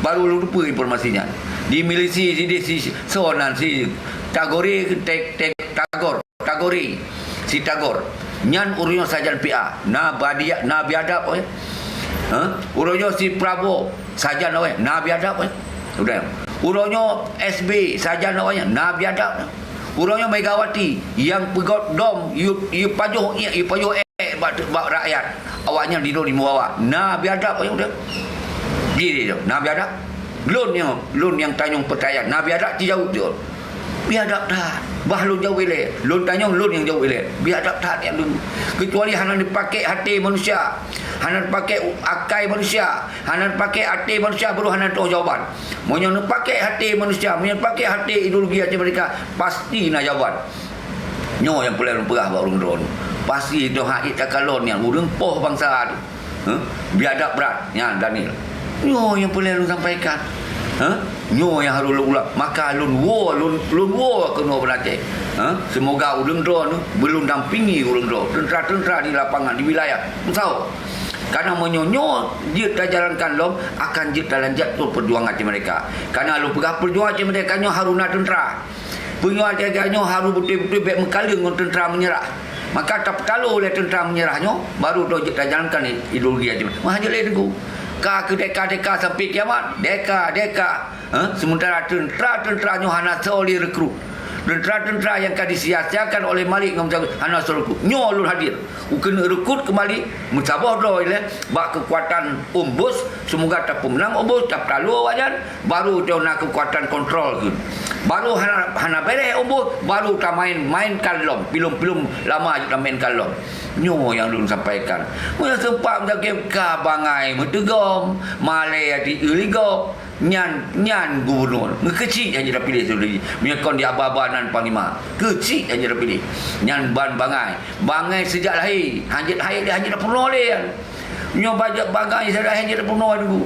baru lupa informasinya. Di milisi si sonan si Tagori Tagori si Tagor nyan urunyo sajan PA na biadap urunyo si Prabowo sajan biadap sudah urunyo SB sajan na biadap urunyo Megawati yang pegot dom you pajuh bak rakyat awaknya di bawah na biadap udah gini tu na biadap Lun yang tanyong percaya Nabi ada jauh tu biadab dah bah lun jauh ile lun tanyong lun yang jauh ile biadab dah yang lun kecuali hana dipakai hati manusia hana dipakai akai manusia hana dipakai hati manusia baru hana tahu jawaban mau yang pakai hati manusia mau yang pakai hati ideologi aja mereka pasti nak jawaban nyo yang pelai perah baru drone pasti itu hak takalon yang urang poh bangsa tu biadab berat ya Daniel nyo yang boleh lu sampaikan. Nyo yang harus lu ulang. Maka lun wo kena berlatih. Semoga ulun drone belum dampingi ulun drone. Tentera-tentera di lapangan di wilayah. Tahu? Karena menyonyo dia jalankan lom akan dia lanjut tu perjuangan mereka. Karena lu pegah perjuangan mereka nyo haruna tentera. Perjuangan nyo harus betul-betul baik mengkaling tentera menyerah. Maka tak kalau oleh tentera menyerahnya baru dia jalankan ideologi aja. Mahajale deku. Deka sampai kiamat deka sementara tentera-tentera hana seoli rekrut tentera-tentera yang akan disia-siakan oleh Malik hana seoli rekrut nyo lun hadir kena rekrut kembali mencabar dah bak kekuatan umbus semoga tak pemenang umbus tak perlu wajan baru dia nak kekuatan kontrol ke baru hana beres umbus baru tak main kalong film lama kita main kalong nyo yang dulu sampaikan mula sempat menjaga kabangai metegom malai di iligop nyan gubernur kecil yang dia pilih sudah menyekon di ababanan panglima kecil yang dia pilih nyan bangai sejak lahir hanjit dia hanjit dah penuh oleh kan nyo bangai sejak lahir hanjit dah penuh dulu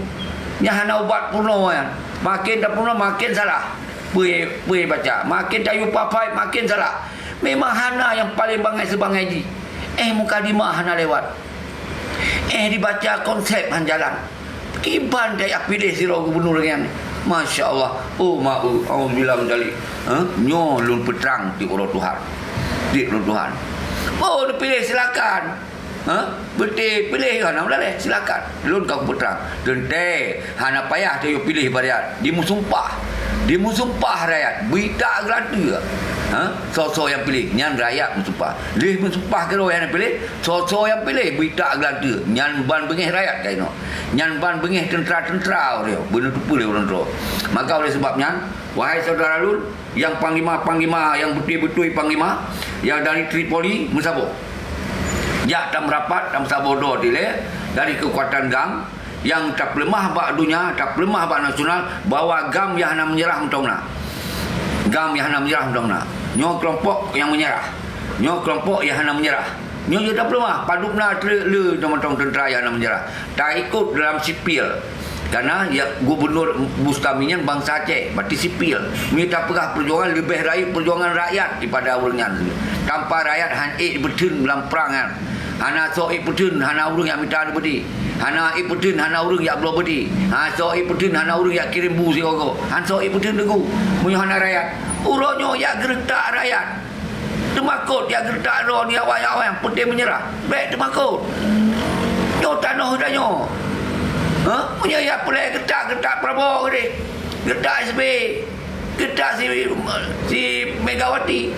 nya hana ubat penuh kan makin dah penuh makin salah puih baca makin tayu papai makin salah memang hana yang paling bangai sebangai ji mukadimah hana lewat dibaca konsep jalan iban dia pilih siro gubernur yang Masya Allah Alhamdulillah menjali nyo lun peterang di urut Tuhan dia pilih silakan betul pilih kan boleh silakan lun kau peterang dan hana payah dia pilih rakyat dia musumpah rakyat berita gelada sosok yang pilih nyan rakyat musumpah leh musumpah kalau yang pilih sosok yang pilih berita gelada nyan ban bengih rakyat kaino nyan ban bengih tentera dia benar tu pilih orang tu maka oleh sebabnya wahai saudara lun yang panglima yang betul-betul panglima yang dari Tripoli Mesabur ya tak merapat tak Mesabur dari kekuatan GAM yang tak lemah bak dunia tak lemah bak nasional bawa GAM yang hana menyerah mentongna nyo kelompok yang menyerah nyo kelompok yang hana menyerah nyo tak lemah padupna le mentong tentera yang hana menyerah tak ikut dalam sipil karena ya gubernur Bustaminyan bangsa Aceh berarti sipil minta pegah perjuangan lebih raih perjuangan rakyat daripada awalnya tanpa rakyat han bertun dalam perangan hana so bertun hana urung yang minta beri hana bertun hana urung yang belum beri so bertun hana urung yang kirim bu sigogo han so bertun deku punya hana rakyat uronyo ya gertak rakyat temakut ya gertak ro ni awak-awak yang putih menyerah baik temakut nyo tanah dah nyo punya ya pelai gertak Prabowo ni gertak SB gertak si Megawati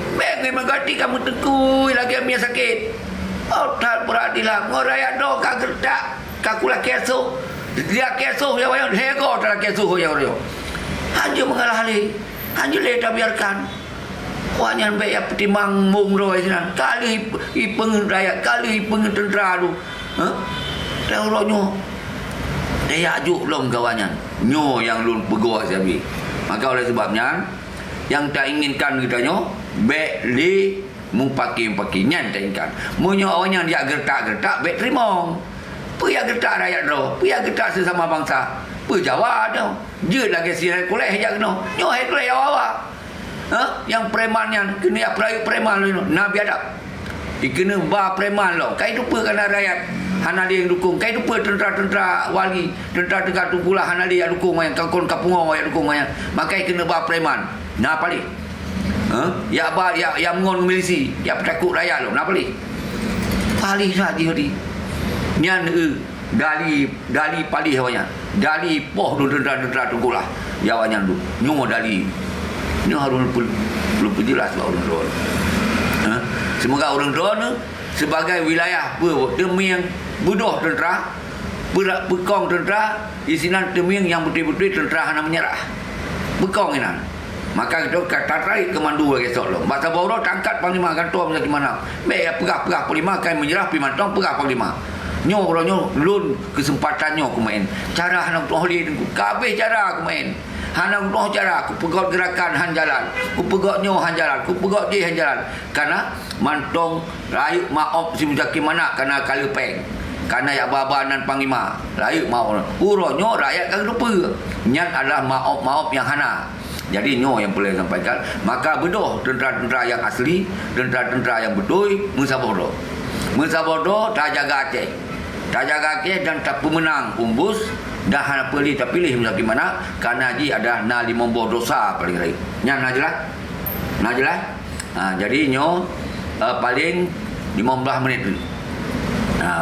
Megawati kamu tekui lagi ambil sakit tak beradilah ngoraya do ka gertak kakulah keso dia keso ya wayang hego tak keso ya orang hanya mengalah halih hanya leda biarkan wanyan baik ya petimbang mung roy sinan kali ipeng rakyat kali ipeng tentera tu teroroknya dia ajuk long kawannya nyo yang lun pegoh sabi maka oleh sebabnya yang tak inginkan kita nyo baik li mupaki nyan tak inginkan munyo awaknya dia gertak baik terima ya gertak rakyat ro ya gertak sesama bangsa jawab tu je lagi si kuleh jak no nyo kuleh awak yang premannya kena perayu preman lu nabi adab dikena ba preman lo kai tu pe kana rakyat hana dia yang dukung. Kai lupa tentera-tentera wali, tentera-tentera tunggulah hana dia yang dukung yang kakon kapungo yang dukung yang. Makai kena ba preman. Nah pali. Ya ba ya mengon milisi, ya petakut rakyat lo. Nah pali. Pali saja di. Nyan dali pali hawanya. Dali poh do tentera-tentera tunggulah. Ya awanya tu. Nyo dali. Nyo harus perlu jelas ba orang drone. Semoga orang drone sebagai wilayah demiang budoh tentera bekong tentera isinan demiang yang betul-betul tentera hana menyerah bekong inan maka kita kata tarik kemandu lagi esok lo masa baru tangkat panglima kantor macam mana baik pegah panglima kan menyerah pimantong pegah panglima nyo lun kesempatannya aku main cara hana betul holi kabeh cara aku main hana betul cara aku pegot gerakan han jalan aku pegot nyo han jalan aku pegot dia han jalan karena mantong rayu maop si mujaki mana karena kalepeng karena ya babanan panglima rayu mau uronyo rakyat kan lupa nyat adalah maop yang hana. Jadi nyo yang boleh sampaikan maka bedoh tentera-tentera yang asli tentera-tentera yang betul Mensabodo tak jaga Aceh dan tak pemenang umbus dah hana pilih tak pilih mujaki mana karena ji ada na limombo dosa paling rayu nyat na jelas jadi nyo paling 15 minit dulu.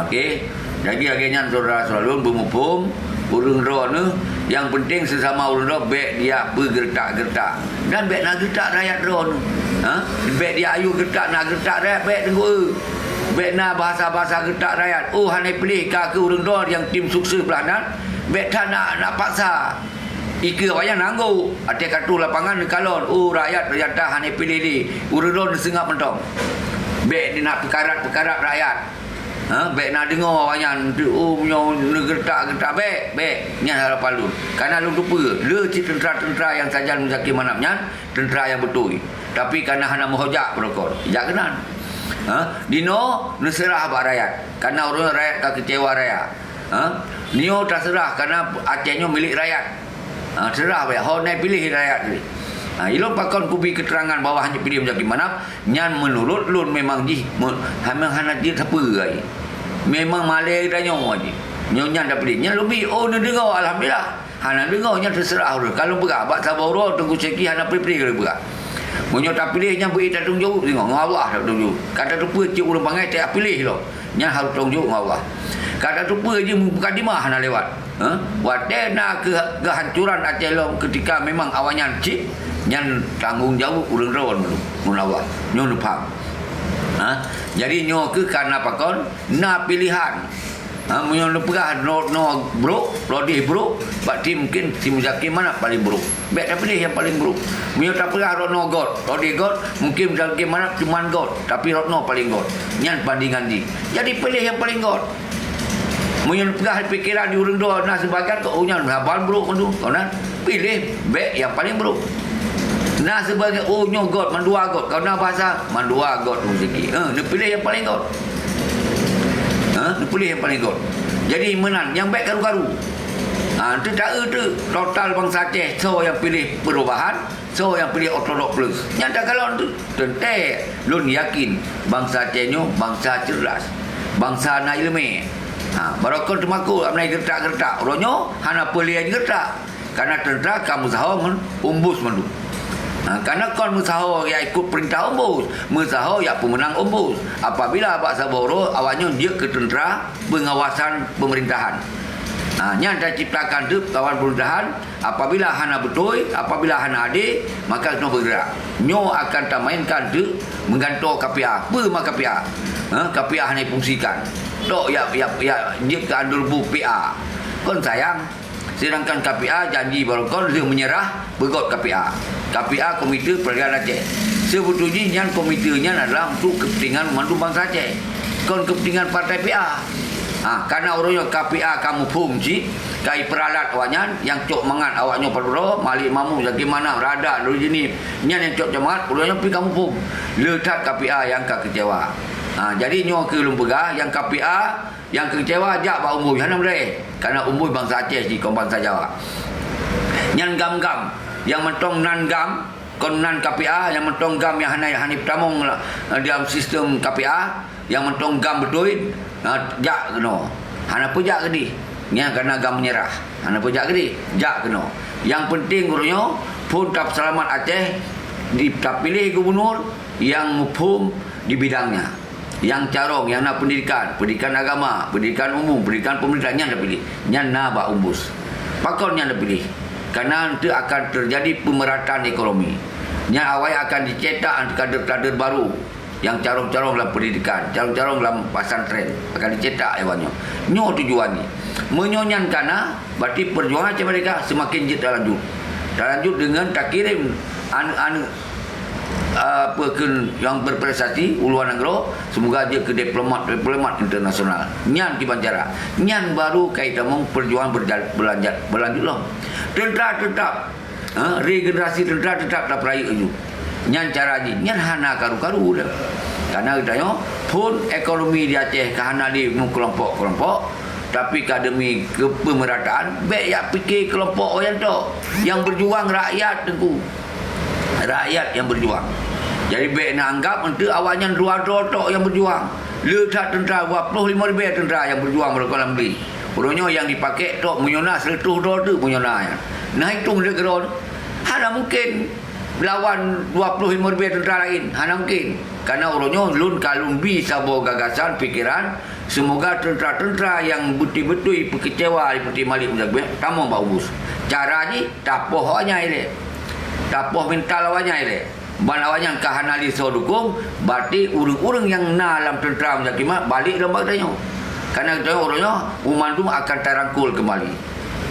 Okey. Jadi akhirnya saudara-saudara bermumpung urang drone yang penting sesama urang drone baik dia bergertak-gertak dan baik nak gertak rakyat drone. Baik dia ayu gertak nak gertak rakyat baik tengok. Baik nak bahasa-bahasa gertak rakyat. Oh hanya pilih ke urang drone yang tim sukses pelanan. Baik tak nak paksa. Ika wayang nanggu ate katu lapangan kalon rakyat dah hanya pilih ni urang drone sengap mentong. Baik dia nak perkarat rakyat. Baik nak dengar wayang punya gertak-gertak baik nya harap palu. Karena lu lupa le tentera-tentera yang saja muzaki manapnya tentera yang betul. Tapi karena hana mohojak perokor. Jak kenan. Dino neserah ba rakyat. Karena orang rakyat tak kecewa rakyat. Nio tak serah karena Acehnya milik rakyat. Serah baik. Hau naik pilih rakyat ni. Ilon pakon kubi keterangan bawah hanya pilih macam mana nyan menurut lun memang memang hana dia siapa ai memang malai dah nyawa je nyonya dah pilih nyan lebih ni dengar alhamdulillah hana dengar nyan terserah ur kalau berabak saboro tunggu seki hana pilih ke berak munyo tak pilih nyan beri tak tunjuk tengok Allah tak tunjuk kata tu pe cik urang pangai tak pilih lo nyan harus tunjuk Allah kata tu pe je mukadimah hana lewat wadena kehancuran Aceh lo ketika memang awalnya cik nyan tanggungjawab urang rawan dulu munawah nyo faham jadi nyo ke karena pakon na pilihan munyo lepah no bro lodi bro berarti mungkin si muzaki mana paling bro baik tak pilih yang paling bro munyo tak pernah no god lodi god mungkin muzaki mana cuma god tapi no paling god nyan bandingan di jadi pilih yang paling god munyo lepah pikiran di urang do na sebagian kau nyan habal bro mendu kanan pilih baik yang paling bro. Nah sebagai nyo god mandua god kau nak bahasa mandua god rezeki dia pilih yang paling god dia pilih yang paling god jadi menang yang baik karu-karu tu tak tu total bangsa Aceh so yang pilih perubahan so yang pilih ortodok plus nyata kalau tu tentu lun yakin bangsa Aceh nyo bangsa cerdas bangsa na ilmu barokon temaku amnai gertak-gertak ronyo hana pilih gertak karena tentera kamu sahong umbus mandu. Karena kon musaho ya ikut perintah umbus, musaho ya pemenang umbus. Apabila Pak Saboro awalnya dia ke tentera pengawasan pemerintahan. Nya dah ciptakan tu kawan pemerintahan. Apabila hana betul, apabila hana adil, maka kena bergerak. Nyo akan tamainkan tu menggantung KPA. Apa mak KPA? KPA hanya fungsikan. Tok ya dia ke andul bu PA. Kon sayang. Sedangkan KPA janji barokon dia menyerah begot KPA. KPA Komite Peradilan Aceh. Sebetulnya yang komitenya adalah untuk kepentingan memandu bangsa Aceh. Kon kepentingan partai PA. Karena orangnya KPA kamu fungsi kai peralat awaknya yang cok mangat awaknya perlu malik mamu bagaimana rada dulu jenis nyan yang cok jemaat orangnya pi kamu fung letak KPA yang kecewa. Jadi nyo ke lumpega yang KPA yang kecewa jak ba umur hana boleh karena umur bangsa Aceh di bangsa Jawa. Nyan gam-gam yang mentong nan gam kon nan KPA yang mentong gam yang hana pertamong dalam sistem KPA yang mentong gam betul Jak kena. Hana pejak ke di? Nya kena agam menyerah. Hana pejak ke di? Jak kena. Yang penting gurunya pun tak selamat Aceh dipilih gubernur yang mufhum di bidangnya. Yang carong, yang nak pendidikan agama, pendidikan umum, pendidikan pemerintah, yang nak pilih. Yang nak bak umbus. Pakon yang nak pilih. Kerana nanti akan terjadi pemerataan ekonomi. Yang awal akan dicetak kader-kader baru. Yang carong-carong dalam pendidikan, carong-carong dalam pesantren akan dicetak hewannya. Nyo tujuan ni. Menyonyan kana berarti perjuangan macam mereka semakin lanjut. Lanjut dengan tak kirim yang berprestasi uluan negara, semoga dia ke diplomat internasional. Nyan ki bancara. Nyan baru kaitan perjuangan berlanjutlah. Tentera tetap regenerasi tentera tetap tak peraya ju. Nyan cara ni, nyan hana karu-karu dah. Karena katanya pun ekonomi di Aceh kahana di kelompok-kelompok, tapi akademi kepemerataan baik yang fikir kelompok orang tu yang berjuang rakyat tengku. Rakyat yang berjuang. Jadi baik nak anggap untuk awalnya dua tok yang berjuang. Letak tentera 25,000 tentera yang berjuang berkolam beli. Orangnya yang dipakai tok menyona 100 dolar tu menyona. Nah hitung dia geron. Hana mungkin lawan 25,000 tentera lain. Hana mungkin. Karena orangnya lun kalun bisa bawa gagasan, fikiran. Semoga tentera-tentera yang betul-betul kecewa seperti Malik Muzakir tamu Pak Ubus. Cara ni tapoh awaknya ini. Tapoh mental awaknya ini. Ban awaknya kahanali so dukung, berarti urang-urang yang dalam tentera Muzakir balik dalam bagdanya. Karena kita orangnya umat tu akan terangkul kembali.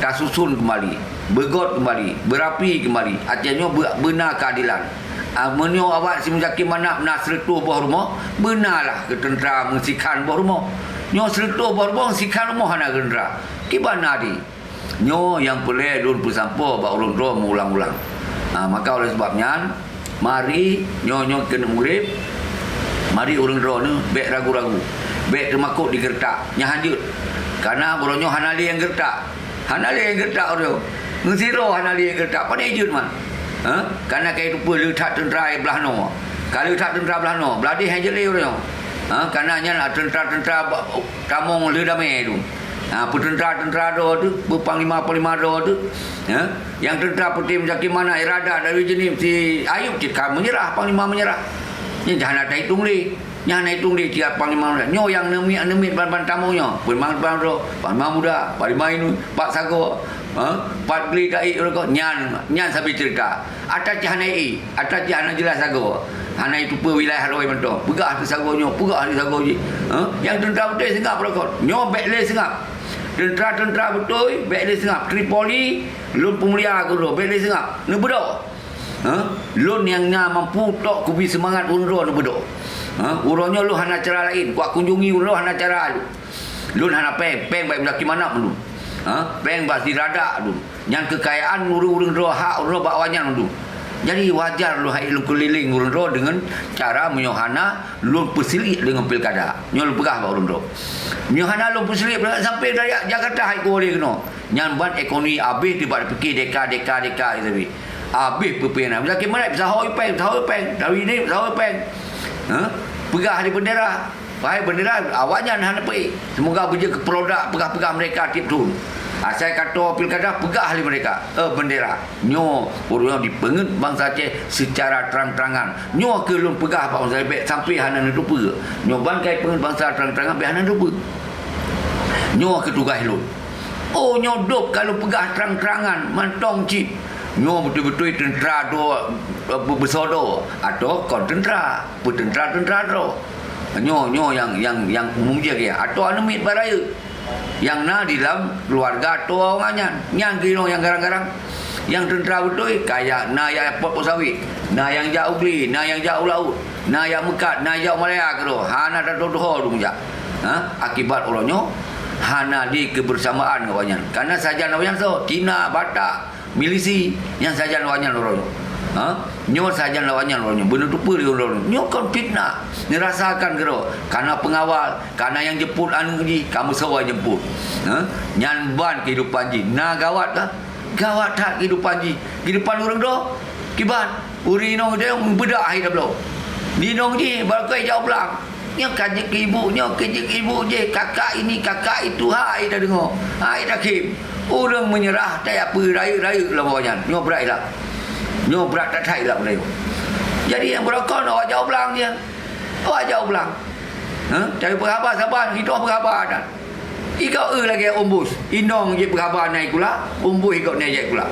Tersusun kembali, bergot kembali, berapi kembali. Artinya benar keadilan. Menyo awak si Muzakir mana sertu buah rumah, benarlah ke tentera mensikan buah rumah. Nyo sertu buah rumah, sikan rumah hana gendera. Kibana di? Nyo yang boleh dun pusampo ba urang ro mengulang-ulang. Maka oleh sebabnya mari nyo kena murid. Mari urang ro ni bek ragu-ragu. Bek termakuk di gertak, nya hanjut. Karena boronyo hanali yang gertak. Hanali yang gertak ro. Ngusiro hanali yang gertak. Pada ijut man. Karena kaya rupa letak tentera belah no. Kalau letak tentera belah no, beladi hanjeli orang. Karena nya tentera-tentera tamong le damai tu. Tentera-tentera tu, panglima-panglima tu. Yang tentera putih Muzakir mana irada dari jenis si Ayub cakap menyerah, panglima menyerah. Ni jangan ada hitung le. Nya nak hitung le tiap panglima. Nyo yang nemit ban-ban tamunya. Panglima muda, panglima ini, Pak Sago. Pat beli kai orang nyan sampai cerita. Atas jahanai, atas jahana jelas sago. Hana itu wilayah roi mentong. Pegah tu sagonyo, pegah tu sago je. Yang tentera betul sengap rokok. Nyo bekle sengap. Tentera betul bekle sengap. Tripoli lun pemulia aku bekle sengap. Ne bedok. Lun yang mampu tok kubi semangat unro ne bedok. Uronyo lu hana cara lain. Kuat kunjungi unro hana cara lu. Lun hana peng baik Muzakir mana pun. Peng basi rada tu. Yang kekayaan urang ro hak urang bakwanya tu. Jadi wajar lu hai lu keliling urang ro dengan cara menyohana lu persilik dengan pilkada. Nyo lu pegah ba urang ro. Menyohana lu persilik sampai dari Jakarta hai ko dia kena. Nyan ban ekonomi habis tiba fikir deka tapi. Habis pepena. Muzakir mana bisa hoi peng. Dari ni bisa hoi peng. Pegah di bendera. Bahaya bendera awaknya hana pergi. Semoga berja ke produk pegah-pegah mereka tip tu. Saya kata pilkada pegah ahli mereka. Bendera. Nyo orang dipengen bangsa Aceh secara terang-terangan. Nyo ke lun pegah Pak Musa sampai hana lupa. Nyo bangkai pengen bangsa terang-terangan be hana lupa. Nyo ke tugas lun. Nyo dop kalau pegah terang-terangan mantong cip. Nyo betul-betul tentera do bersodo atau kon tentera, tentera do. Nyo yang umum je ke atau anemit baraya yang di dalam keluarga tu orangnya yang kino yang garang-garang yang tentera betul kayak yang port sawit yang jauh beli yang jauh laut yang mekat jauh Malaya ke hana dah doh tu akibat orangnya hana di kebersamaan kawannya karena saja nawanya so Cina Batak milisi yang saja nawanya orangnya nyo saja lawannya orangnya benar lupa dia orang nyo kan fitnah dirasakan kero karena pengawal karena yang jemput ni kamu sewa jemput nyan ban kehidupan ji gawat tak kehidupan orang do kiban uri nong dia bedak hai dah belum di nong ji bagai jauh belang Nya kajik ibunya, kejik ibu je, kakak ini, kakak itu, hai dah dengar. Hai dah kim. Orang menyerah, tak apa, raya-raya lah bawahnya. Nyo berat lah. Nyo berat tak thai lah beliau. Jadi yang berokon, awak jauh belang dia. Awak jauh belang. Cari berhabar, sabar, kita berhabar dah. Ikau lagi ombus. Inong je berhabar naik pula, ombus ikut naik pula.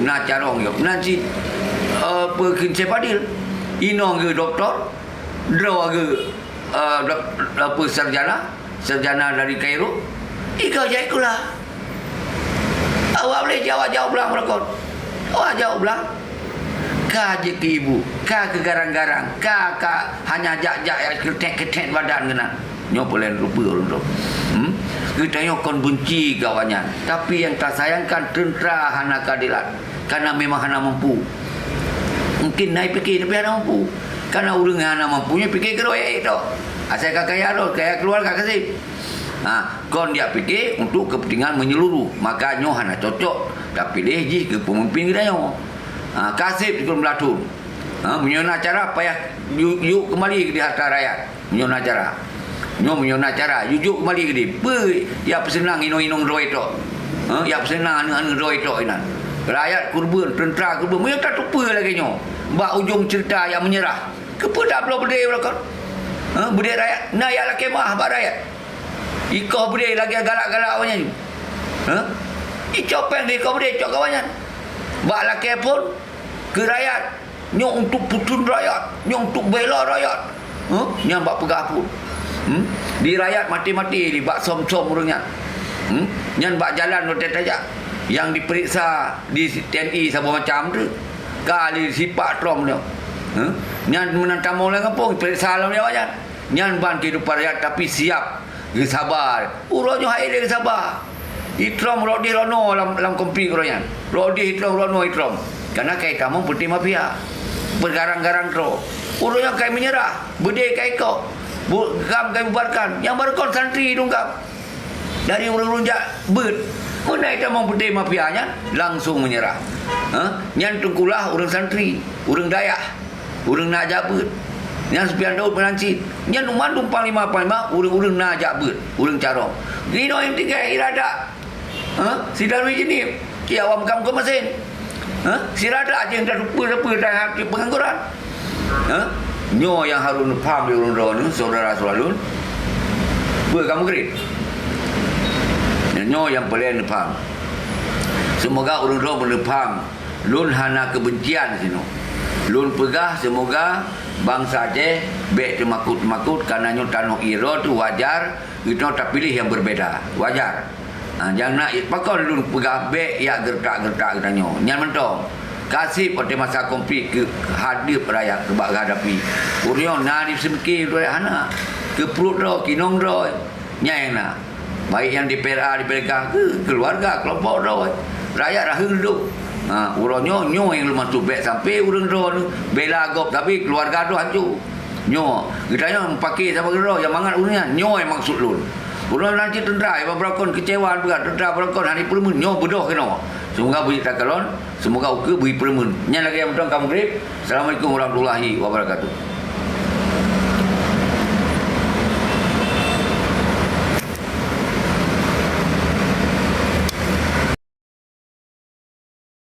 Nak carong yo. Nanti perkin sepadil. Inong ke doktor, draw ke apa sarjana dari Kairo. Ikau je ikulah. Awak boleh jawab belang berokon. Awak jawab belang. Ka je ke ibu, ka ke garang-garang, ka hanya jak-jak ketek-ketek badan kena. Nyo boleh lupa orang tu. Kita nyo kon benci kawannya. Tapi yang tak sayangkan tentera hana keadilan. Karena memang hana mampu. Mungkin naik fikir tapi hana mampu. Karena orang hana mampunya fikir keroyak itu. Asal kaya tu, kaya keluarga kasih. Kon dia fikir untuk kepentingan menyeluruh. Maka nyo hana cocok. Tapi dia je ke pemimpin kita nyo. Kasih ikut melatun. Menyona cara payah yuk kembali ke harta rakyat. Menyona cara. Nyo menyona cara yuk kembali ke dia. Ya pesenang inong roi tok. Ya pesenang anu roi tok inan. Rakyat kurban, tentera kurban. Menyona tak tupa lagi nyo. Mbak ujung cerita yang menyerah. Kepa tak perlu berdaya belakang. Berdaya rakyat. Nah ya lah kemah mbak rakyat. Ikau berdaya lagi galak-galak awaknya ni. Icopeng dia kau berdaya cok kawannya. Mbak laki pun ke rakyat. Nyo untuk putun rakyat. Nyo untuk bela rakyat. Nyo mbak pegah pun. Di rakyat mati-mati di bak som-som orangnya. Nyo mbak jalan rotet aja. Yang diperiksa di TNI sama macam tu. Kali sifat trom dia. Nyo menantang orang kampung. Periksa alam dia wajan. Nyo ban kehidupan rakyat tapi siap. Dia sabar. Urangnya hai dia sabar. Itrom rodi rono dalam kompi keroyan. Rodi itrom rono itrom. Karena kai kamu putih mafia. Bergarang-garang tro. Urutnya kai menyerah. Berdek kai kau. Gam kai bubarkan. Yang berkon santri dungkap. Dari urung-urung bet. Mana itu mau putih mafianya langsung menyerah. Yang tengkulah urang santri, urang Dayak, urang nak jabut. Yang sepian Daud menancit. Yang numandung panglima-panglima urang-urang nak jabut, urang carong. Dino yang tiga irada. Si Darwi jenis ya awam kamu mesin. Si Rada je yang dah lupa dah hati pengangguran. Nyo yang harun faham di urun-urun saudara Sulalun. Kamu gerit. Nyo yang paling faham. Semoga urun-urun faham. Lun hana kebencian sino. Lun pegah semoga bangsa je bek temakut-temakut karena nyo tanah iro tu wajar. Kita tak pilih yang berbeda. Wajar. Jangan nak pakon lun pegah bek ya gertak-gertak katanya. Nyan mentong. Kasih pada masa konflik ke hadir rakyat sebab hadapi. Urion na di semki tu hana. Ke perut ro kinong ro. Nyai na. Baik yang di PRA di PK ke keluarga kelompok ro. Rakyat dah hidup. Uronyo nyo yang masuk bek sampai urang ro bela gop tapi keluarga tu hancur. Nyo katanya pakai sama ro yang mangat urangnya nyo yang maksud lun. Urang nanti tentera yang berkon kecewaan berat tentera berkon hari permun nyo bodoh kena. Semoga beri takalon, semoga uke beri permun. Nya lagi yang betul kamu grip. Assalamualaikum warahmatullahi wabarakatuh.